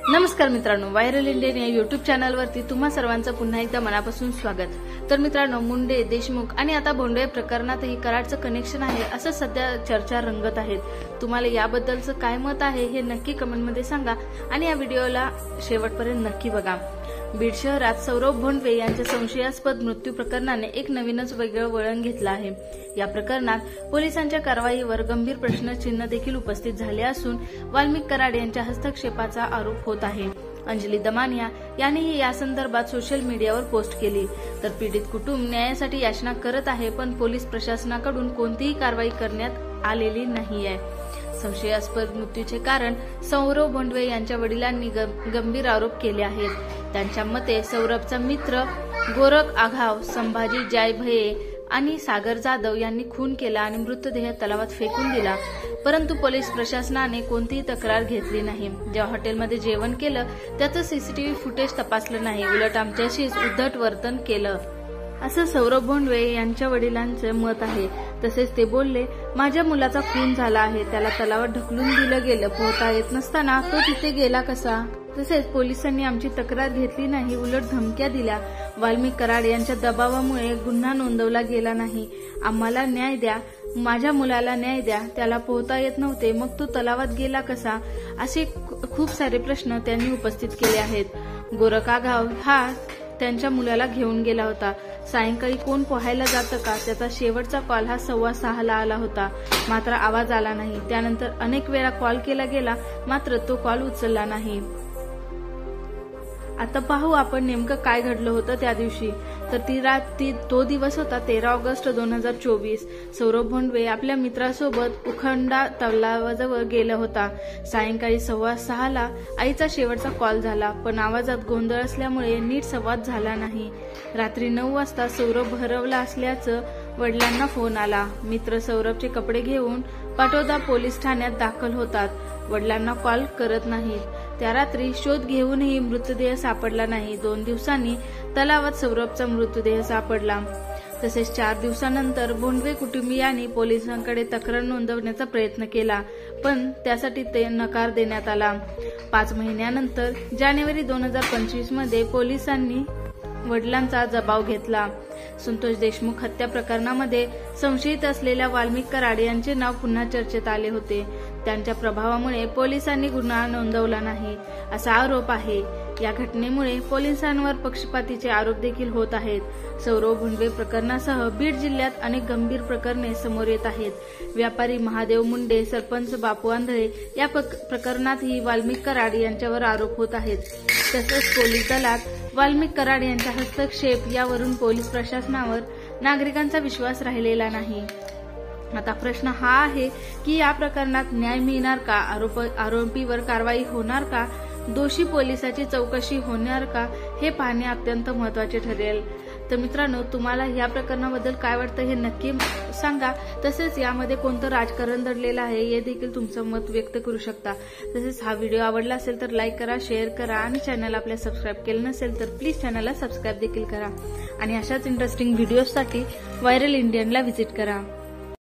नमस्कार मित्रांनो, viral Indian या युट्यूब चॅनलवरती तुम्हा सर्वांचं पुन्हा एकदा मनापासून स्वागत। तर मित्रांनो, मुंडे, देशमुख आणि आता भोंडवे प्रकरणातही कराडचं कनेक्शन आहे असं सध्या चर्चा रंगत आहेत। तुम्हाला याबद्दलचं काय मत आहे हे नक्की कमेंटमध्ये सांगा आणि या व्हिडिओला शेवटपर्यंत नक्की बघा। बीड शहरात सौरभ भोंडवे यांच्या संशयास्पद मृत्यू प्रकरणाने एक नवीनच वेगळं वळण घेतलं आहे। या प्रकरणात पोलिसांच्या कारवाईवर गंभीर प्रश्नचिन्ह देखील उपस्थित झाले असून वाल्मिक कराड यांच्या हस्तक्षेपाचा आरोप होत आहे। अंजली दमानिया यांनीही या संदर्भात सोशल मीडियावर पोस्ट केली। तर पीडित कुटुंब न्यायासाठी याचना करत आहे, पण पोलीस प्रशासनाकडून कोणतीही कारवाई करण्यात आलेली नाहीये। संशयास्पद मृत्यूचे कारण सौरभ भोंडवे यांच्या वडिलांनी गंभीर आरोप केले आहेत। त्यांच्या मते सौरभचा मित्र गोरख आघाव, संभाजी जायभये आणि सागर जाधव यांनी खून केला आणि मृतदेह तलावात फेकून दिला, परंतु पोलीस प्रशासनाने कोणतीही तक्रार घेतली नाही। जेव्हा हॉटेलमध्ये जेवण केलं त्याचं सीसीटीव्ही फुटेज तपासलं नाही, उलट आमच्याशीच उद्धट वर्तन केलं असं सौरभ भोंडवे यांच्या वडिलांचं मत आहे। तसेच ते बोलले, माझ्या मुलाचा खून झाला आहे, त्याला तलावात ढकलून दिलं गेलं, पोहता येत नसताना तो तिथे गेला कसा? तसेच पोलिसांनी आमची तक्रार घेतली नाही, उलट धमक्या दिल्या। वाल्मिक कराड यांच्या दबावामुळे गुन्हा नोंदवला गेला नाही। आम्हाला न्याय द्या, माझ्या मुलाला न्याय द्या, त्याला पोहता येत नव्हते, मग तो तलावात गेला कसा? असे खूप सारे प्रश्न त्यांनी उपस्थित केले आहेत। गोरख आघाव हा त्यांच्या मुलाला घेऊन गेला होता। सायंकाळी कोण पोहायला जातं का? त्याचा शेवटचा कॉल हा 6:15 आला होता, मात्र आवाज आला नाही। त्यानंतर अनेक वेळा कॉल केला गेला, मात्र तो कॉल उचलला नाही। आता पाहू आपण नेमकं काय घडलं होतं त्या दिवशी। तर तो दिवस होता 13 ऑगस्ट 2024। सौरभ भोंडवे आपल्या मित्रासोबत उखंडा तलावाजवळ गेला होता। सायंकाळी 6:15 आईचा शेवटचा कॉल झाला, पण आवाजात गोंधळ असल्यामुळे नीट संवाद झाला नाही। रात्री 9 वाजता सौरभ हरवला असल्याचं वडिलांना फोन आला। मित्र सौरभचे कपडे घेऊन पाटोदा पोलीस ठाण्यात दाखल होतात, वडिलांना कॉल करत नाहीत। त्या रात्री शोध घेऊनही मृतदेह सापडला नाही। 2 दिवसांनी तलावात सौरभचा मृतदेह सापडला। तसेच 4 दिवसानंतर भोंडवे कुटुंबियांनी पोलिसांकडे तक्रार नोंदवण्याचा प्रयत्न केला, पण त्यासाठी ते नकार देण्यात आला। 5 महिन्यानंतर जानेवारी 2025 मध्ये पोलिसांनी वडिलांचा जबाब घेतला। संतोष देशमुख हत्या प्रकरणामध्ये संशयित असलेल्या वाल्मिक कराड यांचे नाव पुन्हा चर्चेत आले होते। त्यांच्या प्रभावामुळे पोलिसांनी गुन्हा नोंदवला नाही असा आरोप आहे। या घटनेमुळे पोलिसांवर पक्षपातीचे आरोप देखील होत आहेत। सौरभ भोंडवे प्रकरणासह बीड जिल्ह्यात अनेक गंभीर प्रकरणे समोर येत आहेत। व्यापारी महादेव मुंडे, सरपंच बापू आंधळे या प्रकरणातही वाल्मिक कराड यांच्यावर आरोप होत आहेत। तसंच पोलीस दलात वाल्मिक कराड यांचा हस्तक्षेप यावरून पोलीस प्रशासनावर नागरिकांचा विश्वास राहिलेला नाही। आता प्रश्न हा आहे की या प्रकरणात न्याय मिळणार का? आरोपीवर कारवाई होणार का? दोषी पोलिसाची चौकशी होणार का? हे पाहणे अत्यंत महत्त्वाचे ठरेल। तर मित्रांनो, तुम्हाला या प्रकरणाबद्दल काय वाटतं हे नक्की सांगा। तसेच यामध्ये कोणतं राजकारण दडलेलं आहे हे देखील तुमचं मत व्यक्त करू शकता। तसेच हा व्हिडिओ आवडला असेल तर लाईक करा, शेअर करा आणि चॅनल आपल्या सबस्क्राईब केलं नसेल तर प्लीज चॅनलला सबस्क्राईब देखील करा आणि अशाच इंटरेस्टिंग व्हिडिओसाठी व्हायरल इंडियनला व्हिजिट करा।